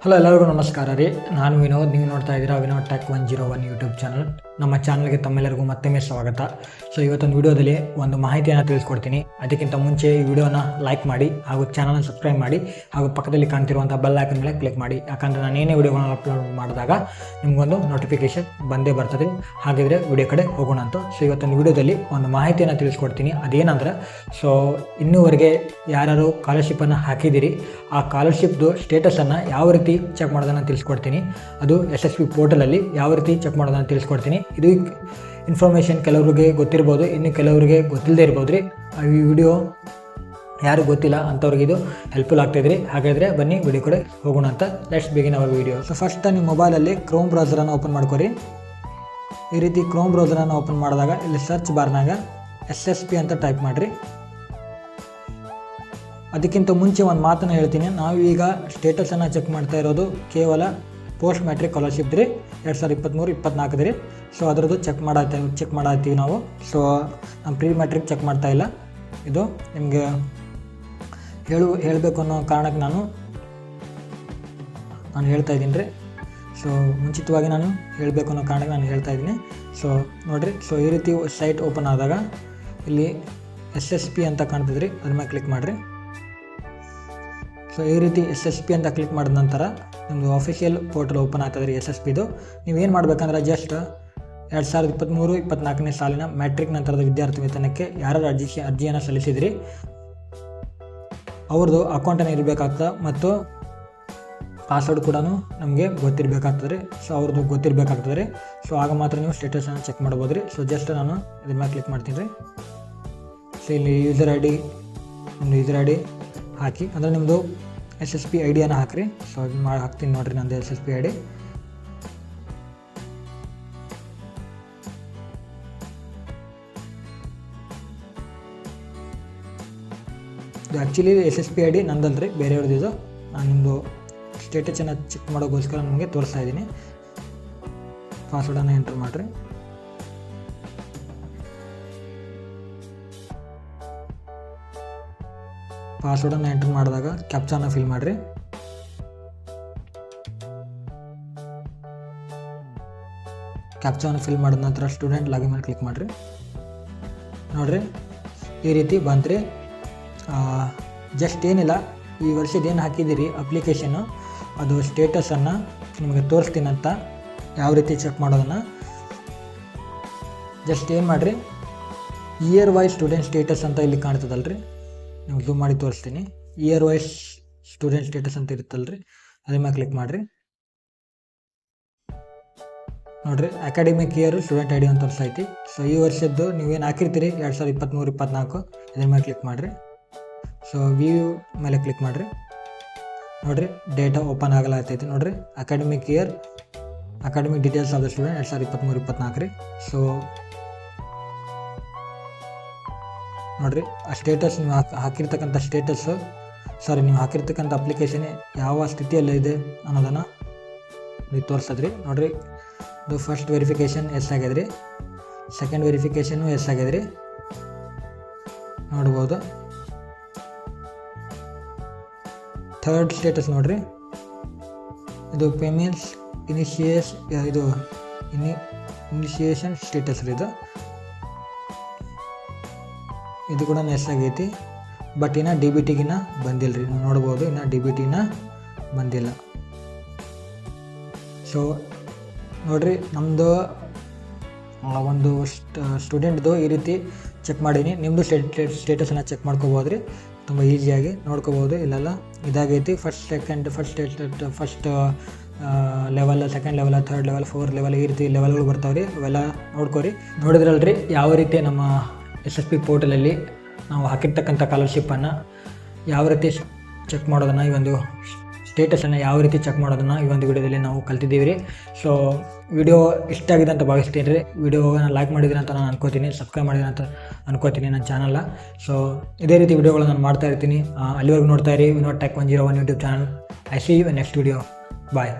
Hello ಎಲ್ಲರಿಗೂ ನಮಸ್ಕಾರ ರೀ. ನಾನು ವಿನೋದ್, ನೀವು ನೋಡ್ತಾ ಇದ್ದೀರಾ ವಿನೋದ್ ಟೆಕ್ 101 ಯೂಟ್ಯೂಬ್ ಚಾನಲ್. ನಮ್ಮ ಚಾನಲ್ಗೆ ತಮ್ಮೆಲ್ಲರಿಗೂ ಮತ್ತೊಮ್ಮೆ ಸ್ವಾಗತ. ಸೊ ಇವತ್ತೊಂದು ವಿಡಿಯೋದಲ್ಲಿ ಒಂದು ಮಾಹಿತಿಯನ್ನು ತಿಳಿಸ್ಕೊಡ್ತೀನಿ. ಅದಕ್ಕಿಂತ ಮುಂಚೆ ಈ ವಿಡಿಯೋನ ಲೈಕ್ ಮಾಡಿ ಹಾಗೂ ಚಾನಲ್ನ ಸಬ್ಸ್ಕ್ರೈಬ್ ಮಾಡಿ ಹಾಗೂ ಪಕ್ಕದಲ್ಲಿ ಕಾಣ್ತಿರುವಂಥ ಬೆಲ್ ಐಕನ್ ಮೇಲೆ ಕ್ಲಿಕ್ ಮಾಡಿ. ಯಾಕಂದರೆ ನಾನು ಏನೇ ವಿಡಿಯೋಗಳನ್ನ ಅಪ್ಲೋಡ್ ಮಾಡಿದಾಗ ನಿಮಗೊಂದು ನೋಟಿಫಿಕೇಶನ್ ಬಂದೇ ಬರ್ತದೆ. ಹಾಗಿದ್ರೆ ವಿಡಿಯೋ ಕಡೆ ಹೋಗೋಣ ಅಂತ. ಸೊ ಇವತ್ತೊಂದು ವಿಡಿಯೋದಲ್ಲಿ ಒಂದು ಮಾಹಿತಿಯನ್ನು ತಿಳಿಸ್ಕೊಡ್ತೀನಿ. ಅದೇನಂದ್ರೆ, ಸೊ ಇನ್ನೂವರೆಗೆ ಯಾರು ಸ್ಕಾಲರ್ಶಿಪ್ಪನ್ನು ಹಾಕಿದ್ದೀರಿ, ಆ ಸ್ಕಾಲರ್ಶಿಪ್ದು ಸ್ಟೇಟಸನ್ನು ಯಾವ ರೀತಿ ಚೆಕ್ ಮಾಡೋದನ್ನು ತಿಳಿಸ್ಕೊಡ್ತೀನಿ. ಅದು SSB ಪೋರ್ಟಲಲ್ಲಿ ಯಾವ ರೀತಿ ಚೆಕ್ ಮಾಡೋದನ್ನು ತಿಳಿಸ್ಕೊಡ್ತೀನಿ. ಇದು ಇನ್ಫಾರ್ಮೇಷನ್ ಕೆಲವರಿಗೆ ಗೊತ್ತಿರ್ಬೋದು, ಇನ್ನು ಕೆಲವರಿಗೆ ಗೊತ್ತಿಲ್ಲದೆ ಇರ್ಬೋದು ರೀ. ಈ ವಿಡಿಯೋ ಯಾರು ಗೊತ್ತಿಲ್ಲ ಅಂಥವ್ರಿಗೆ ಇದು ಹೆಲ್ಪ್ಫುಲ್ ಆಗ್ತಾಯಿದ್ರಿ. ಹಾಗಾದರೆ ಬನ್ನಿ ವಿಡಿಯೋ ಕಡೆ ಹೋಗೋಣ ಅಂತ. Let's begin hour video. So first ನಿಮ್ಮ ಮೊಬೈಲಲ್ಲಿ ಕ್ರೋಮ್ ಬ್ರೌಸರನ್ನು ಓಪನ್ ಮಾಡ್ಕೊರಿ. ಈ ರೀತಿ ಕ್ರೋಮ್ ಬ್ರೌಸರನ್ನು ಓಪನ್ ಮಾಡಿದಾಗ ಇಲ್ಲಿ ಸರ್ಚ್ ಬಾರ್ನಾಗ SSB ಅಂತ ಟೈಪ್ ಮಾಡಿರಿ. ಅದಕ್ಕಿಂತ ಮುಂಚೆ ಒಂದು ಮಾತನ್ನು ಹೇಳ್ತೀನಿ. ನಾವು ಈಗ ಸ್ಟೇಟಸನ್ನು ಚೆಕ್ ಮಾಡ್ತಾ ಇರೋದು ಕೇವಲ ಪೋಸ್ಟ್ ಮ್ಯಾಟ್ರಿಕ್ ಸ್ಕಾಲರ್ಶಿಪ್ ರೀ, 2023-24 ರೀ. ಸೊ ಅದರದ್ದು ಚೆಕ್ ಮಾಡತ್ತೀವಿ ನಾವು. ಸೊ ನಮ್ಮ ಪ್ರೀ ಮ್ಯಾಟ್ರಿಕ್ ಚೆಕ್ ಮಾಡ್ತಾ ಇಲ್ಲ. ಇದು ನಿಮಗೆ ಹೇಳಬೇಕು ಅನ್ನೋ ಕಾರಣಕ್ಕೆ ನಾನು ಹೇಳ್ತಾ ಇದ್ದೀನಿ ರೀ. ಸೊ ಮುಂಚಿತವಾಗಿ ನಾನು ಹೇಳಬೇಕು ಅನ್ನೋ ಕಾರಣಕ್ಕೆ ನಾನು ಹೇಳ್ತಾ ಇದ್ದೀನಿ. ಸೊ ನೋಡಿರಿ, ಸೊ ಈ ರೀತಿ ಸೈಟ್ ಓಪನ್ ಆದಾಗ ಇಲ್ಲಿ SSB ಅಂತ ಕಾಣ್ತಿದ್ರಿ, ಅದ್ರ ಮೇಲೆ ಕ್ಲಿಕ್ ಮಾಡಿರಿ. ಸೊ ಈ ರೀತಿ SSB ಅಂತ ಕ್ಲಿಕ್ ಮಾಡಿದ ನಂತರ ನಿಮ್ಮದು ಆಫಿಷಿಯಲ್ ಪೋರ್ಟಲ್ ಓಪನ್ ಆಗ್ತದೆ ರೀ SSBದು. ನೀವೇನು ಮಾಡಬೇಕಂದ್ರೆ ಜಸ್ಟ್ 2023-24 ಸಾಲಿನ ಮ್ಯಾಟ್ರಿಕ್ ನಂತರದ ವಿದ್ಯಾರ್ಥಿ ವೇತನಕ್ಕೆ ಯಾರು ಅರ್ಜಿಯನ್ನು ಸಲ್ಲಿಸಿದ್ರಿ ಅವ್ರದ್ದು ಅಕೌಂಟನ್ನು ಇರಬೇಕಾಗ್ತದೆ ಮತ್ತು ಪಾಸ್ವರ್ಡ್ ಕೂಡ ನಮಗೆ ಗೊತ್ತಿರಬೇಕಾಗ್ತದೆ ರೀ. ಸೊ ಅವ್ರದ್ದು ಗೊತ್ತಿರಬೇಕಾಗ್ತದೆ ರೀ. ಸೊ ಆಗ ಮಾತ್ರ ನೀವು ಸ್ಟೇಟಸನ್ನು ಚೆಕ್ ಮಾಡ್ಬೋದು ರೀ. ಸೊ ಜಸ್ಟ್ ನಾನು ಇದ್ರ ಮೇಲೆ ಕ್ಲಿಕ್ ಮಾಡ್ತೀನಿ ರೀ. ಸೊ ಇಲ್ಲಿ ಯೂಸರ್ ಐ ಡಿ ಹಾಕಿ, ಅಂದರೆ ನಿಮ್ಮದು SSB ಐಡಿಯನ್ನು ಹಾಕಿರಿ. ಸೊ ಅದು ಹಾಕ್ತೀನಿ ನೋಡಿರಿ, ನಂದು SSB ID. ಇದು ಆ್ಯಕ್ಚುಲಿ SSB ID ನಂದಲ್ರಿ, ಬೇರೆಯವ್ರದ್ದು. ಇದು ನಾನು ನಿಮ್ಮದು ಸ್ಟೇಟಸನ್ನು ಚೆಕ್ ಮಾಡೋಕ್ಕೋಸ್ಕರ ನಿಮಗೆ ತೋರಿಸ್ತಾ ಇದ್ದೀನಿ. ಪಾಸ್ವರ್ಡನ್ನು ಎಂಟ್ರ್ ಮಾಡಿರಿ. ಪಾಸ್ವರ್ಡನ್ನು ಎಂಟರ್ ಮಾಡಿದಾಗ ಕ್ಯಾಪ್ಚಾನ ಫಿಲ್ ಮಾಡಿರಿ. ಕ್ಯಾಪ್ಚಾನ ಫಿಲ್ ಮಾಡಿದ ನಂತರ ಸ್ಟೂಡೆಂಟ್ ಲಾಗಿನ್ ಮೇಲೆ ಕ್ಲಿಕ್ ಮಾಡಿರಿ. ನೋಡಿರಿ, ಈ ರೀತಿ ಬಂತ್ರಿ. ಜಸ್ಟ್ ಏನಿಲ್ಲ, ಈ ವರ್ಷದ ಏನು ಹಾಕಿದ್ದೀರಿ ಅಪ್ಲಿಕೇಶನ್ನು, ಅದು ಸ್ಟೇಟಸನ್ನು ನಿಮಗೆ ತೋರಿಸ್ತೀನಂತ ಯಾವ ರೀತಿ ಚೆಕ್ ಮಾಡೋದನ್ನು. ಜಸ್ಟ್ ಏನು ಮಾಡಿರಿ, ಇಯರ್ ವೈಸ್ ಸ್ಟೂಡೆಂಟ್ ಸ್ಟೇಟಸ್ ಅಂತ ಇಲ್ಲಿ ಕಾಣ್ತದಲ್ರಿ, ನೀವು ಝೂಮ್ ಮಾಡಿ ತೋರಿಸ್ತೀನಿ. ಇಯರ್ ವೈಸ್ ಸ್ಟೂಡೆಂಟ್ ಸ್ಟೇಟಸ್ ಅಂತ ಇರುತ್ತಲ್ರಿ, ಅದ್ರ ಮೇಲೆ ಕ್ಲಿಕ್ ಮಾಡಿರಿ. ನೋಡಿರಿ, ಅಕಾಡೆಮಿಕ್ ಇಯರ್ ಸ್ಟೂಡೆಂಟ್ ID ಅಂತ ತೋರಿಸ್ತೈತಿ. ಸೊ ಈ ವರ್ಷದ್ದು ನೀವೇನು ಹಾಕಿರ್ತೀರಿ 2023-24 ಇದ್ರ ಮೇಲೆ ಕ್ಲಿಕ್ ಮಾಡಿರಿ. ಸೊ ವ್ಯೂ ಮೇಲೆ ಕ್ಲಿಕ್ ಮಾಡಿರಿ. ನೋಡಿರಿ, ಡೇಟಾ ಓಪನ್ ಆಗಲಾಗ್ತೈತಿ. ನೋಡಿರಿ, academic year academic details of the student 2023-24 ರೀ. ಸೊ ನೋಡಿರಿ, ಆ ಸ್ಟೇಟಸ್ ನೀವು ಹಾಕಿರ್ತಕ್ಕಂಥ ನೀವು ಹಾಕಿರ್ತಕ್ಕಂಥ ಅಪ್ಲಿಕೇಶನ್ ಯಾವ ಸ್ಥಿತಿಯಲ್ಲಿ ಇದೆ ಅನ್ನೋದನ್ನು ನೀವು ತೋರಿಸ್ತದ್ರಿ. ನೋಡಿರಿ, ಇದು ಫಸ್ಟ್ ವೆರಿಫಿಕೇಷನ್ ಎಸ್ ಆಗ್ಯದ ರೀ, ಸೆಕೆಂಡ್ ವೆರಿಫಿಕೇಷನು ಎಸ್ ಆಗ್ಯದ ರೀ, ನೋಡ್ಬೋದು. ಥರ್ಡ್ ಸ್ಟೇಟಸ್ ನೋಡಿರಿ, ಇದು ಪೇಮೆಂಟ್ಸ್ ಇನಿಷಿಯೇಷನ್ ಸ್ಟೇಟಸ್ ರೀ. ಇದು ಕೂಡ ಎಸ್ ಆಗೈತಿ. ಬಟ್ ಇನ್ನು DBTಗಿನ್ನ ಬಂದಿಲ್ಲ ರೀ, ನೋಡ್ಬೋದು. ಇನ್ನು DBTನ ಬಂದಿಲ್ಲ. ಸೊ ನೋಡಿರಿ, ನಮ್ಮದು ಒಂದು ಸ್ಟೂಡೆಂಟ್ದು ಈ ರೀತಿ ಚೆಕ್ ಮಾಡೀನಿ. ನಿಮ್ಮದು ಸ್ಟೇಟಸನ್ನು ಚೆಕ್ ಮಾಡ್ಕೋಬೋದು ರೀ, ತುಂಬ ಈಸಿಯಾಗಿ ನೋಡ್ಕೋಬೋದು. ಇಲ್ಲೆಲ್ಲ ಇದಾಗೈತಿ. First level, second level, third level, fourth level, ಈ ರೀತಿ ಲೆವೆಲ್ಗಳು ಬರ್ತಾವೆ ರೀ. ಅವೆಲ್ಲ ನೋಡ್ಕೊರಿ. ನೋಡಿದ್ರಲ್ರಿ ಯಾವ ರೀತಿ ನಮ್ಮ SSB ಪೋರ್ಟಲಲ್ಲಿ ನಾವು ಹಾಕಿರ್ತಕ್ಕಂಥ ಸ್ಕಾಲರ್ಶಿಪ್ಪನ್ನು ಯಾವ ರೀತಿ ಚೆಕ್ ಮಾಡೋದನ್ನು, ಈ ಒಂದು ಸ್ಟೇಟಸನ್ನು ಯಾವ ರೀತಿ ಚೆಕ್ ಮಾಡೋದನ್ನು ಈ ಒಂದು ವಿಡಿಯೋದಲ್ಲಿ ನಾವು ಕಲ್ತಿದ್ದೀವಿ ರೀ. ಸೊ ವಿಡಿಯೋ ಇಷ್ಟ ಆಗಿದೆ ಅಂತ ಭಾವಿಸ್ತೀನಿ ರೀ. ವಿಡಿಯೋನ ಲೈಕ್ ಮಾಡಿದ್ರೆ ಅಂತ ನಾನು ಅನ್ಕೋತೀನಿ, ಸಬ್ಸ್ಕ್ರೈಬ್ ಮಾಡಿದ್ರೆ ಅಂತ ಅನ್ಕೋತೀನಿ ನನ್ನ ಚಾನಲ್ನ. ಸೊ ಇದೇ ರೀತಿ ವಿಡಿಯೋಗಳನ್ನ ನಾನು ಮಾಡ್ತಾ ಇರ್ತೀನಿ. ಅಲ್ಲಿವರೆಗೂ ನೋಡ್ತಾ ಇರಿ Vinod tech 101 YouTube channel. I see you next video. Bye.